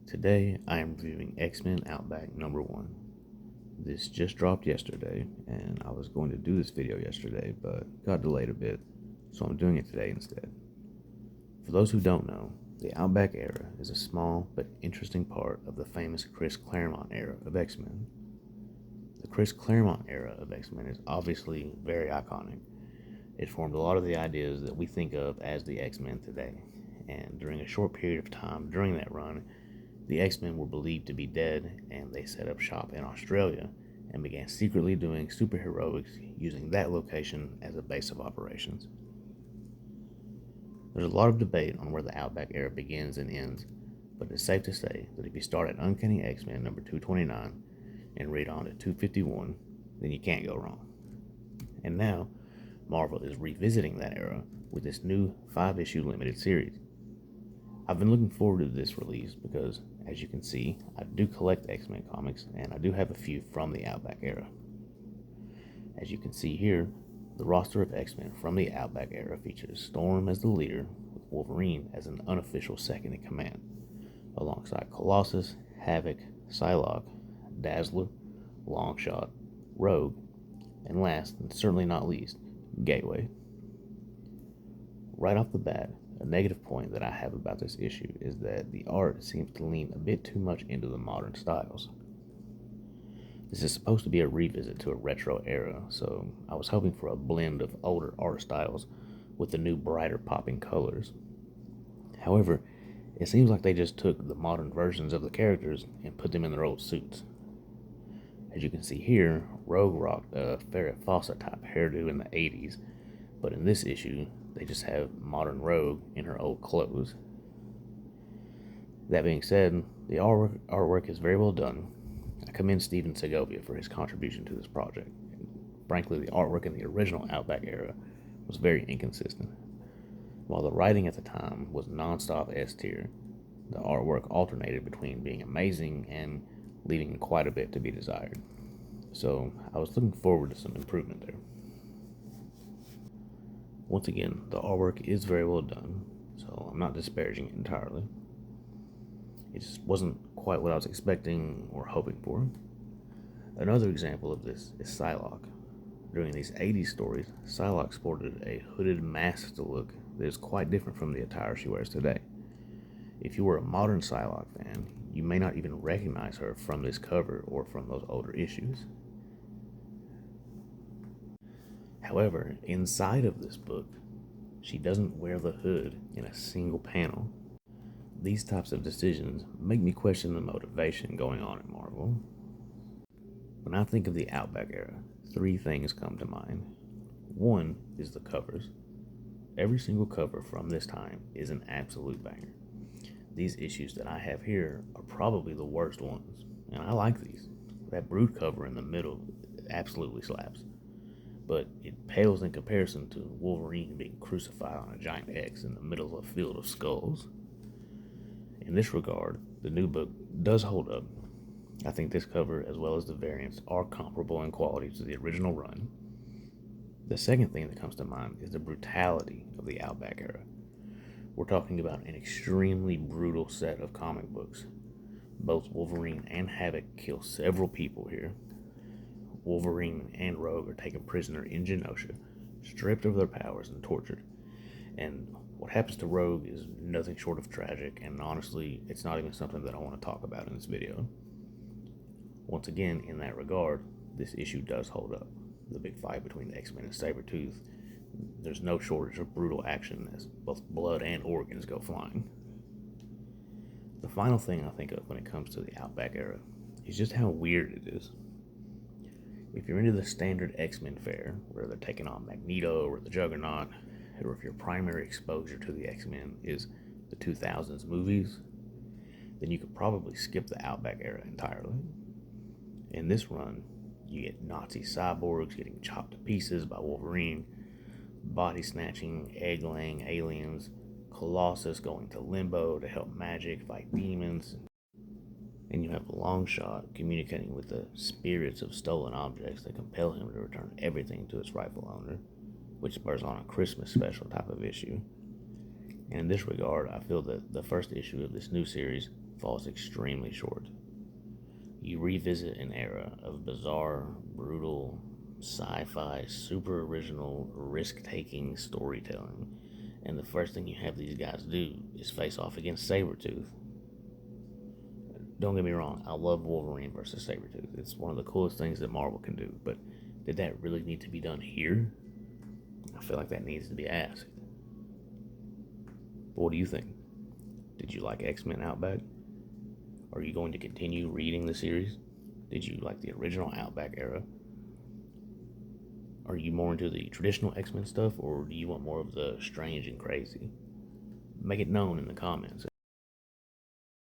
Today I am reviewing X-Men Outback number 1. This just dropped yesterday, and I was going to do this video yesterday, but got delayed a bit, so I'm doing it today instead. For those who don't know, the Outback era is a small but interesting part of the famous Chris Claremont era of X-Men. The Chris Claremont era of X-Men is obviously very iconic. It formed a lot of the ideas that we think of as the X-Men today, and during a short period of time during that run, the X-Men were believed to be dead, and they set up shop in Australia and began secretly doing superheroics using that location as a base of operations. There's a lot of debate on where the Outback era begins and ends, but it's safe to say that if you start at Uncanny X-Men number 229 and read on to 251, then you can't go wrong. And now, Marvel is revisiting that era with this new 5-issue limited series. I've been looking forward to this release because, as you can see, I do collect X-Men comics, and I do have a few from the Outback era. As you can see here, the roster of X-Men from the Outback era features Storm as the leader, with Wolverine as an unofficial second-in-command, alongside Colossus, Havoc, Psylocke, Dazzler, Longshot, Rogue, and last, and certainly not least, Gateway. Right off the bat, a negative point that I have about this issue is that the art seems to lean a bit too much into the modern styles. This is supposed to be a revisit to a retro era, so I was hoping for a blend of older art styles with the new brighter popping colors. However, it seems like they just took the modern versions of the characters and put them in their old suits. As you can see here, Rogue rocked a Farrah Fawcett type hairdo in the 80s, but in this issue, they just have modern Rogue in her old clothes. That being said, the artwork is very well done. I commend Steven Segovia for his contribution to this project. Frankly, the artwork in the original Outback era was very inconsistent. While the writing at the time was non-stop S tier, the artwork alternated between being amazing and leaving quite a bit to be desired. So I was looking forward to some improvement there. Once again, the artwork is very well done, so I'm not disparaging it entirely. It just wasn't quite what I was expecting or hoping for. Another example of this is Psylocke. During these 80s stories, Psylocke sported a hooded masked look that is quite different from the attire she wears today. If you were a modern Psylocke fan, you may not even recognize her from this cover or from those older issues. However, inside of this book, she doesn't wear the hood in a single panel. These types of decisions make me question the motivation going on in Marvel. When I think of the Outback era, 3 things come to mind. One is the covers. Every single cover from this time is an absolute banger. These issues that I have here are probably the worst ones, and I like these. That Brood cover in the middle absolutely slaps, but it pales in comparison to Wolverine being crucified on a giant X in the middle of a field of skulls. In this regard, the new book does hold up. I think this cover, as well as the variants, are comparable in quality to the original run. The second thing that comes to mind is the brutality of the Outback era. We're talking about an extremely brutal set of comic books. Both Wolverine and Havoc kill several people here. Wolverine and Rogue are taken prisoner in Genosha, stripped of their powers and tortured. And what happens to Rogue is nothing short of tragic, and honestly, it's not even something that I want to talk about in this video. Once again, in that regard, this issue does hold up. The big fight between the X-Men and Sabretooth, there's no shortage of brutal action as both blood and organs go flying. The final thing I think of when it comes to the Outback era is just how weird it is. If you're into the standard X-Men fare, where they're taking on Magneto or the Juggernaut, or if your primary exposure to the X-Men is the 2000s movies, then you could probably skip the Outback era entirely. In this run, you get Nazi cyborgs getting chopped to pieces by Wolverine, body-snatching, egg-laying aliens, Colossus going to Limbo to help Magic fight demons, and you have Longshot communicating with the spirits of stolen objects that compel him to return everything to its rightful owner, which spurs on a Christmas special type of issue. And in this regard, I feel that the first issue of this new series falls extremely short. You revisit an era of bizarre, brutal, sci fi, super original, risk taking storytelling, and the first thing you have these guys do is face off against Sabretooth. Don't get me wrong, I love Wolverine versus Sabretooth. It's one of the coolest things that Marvel can do, but did that really need to be done here? I feel like that needs to be asked. But what do you think? Did you like X-Men Outback? Are you going to continue reading the series? Did you like the original Outback era? Are you more into the traditional X-Men stuff, or do you want more of the strange and crazy? Make it known in the comments.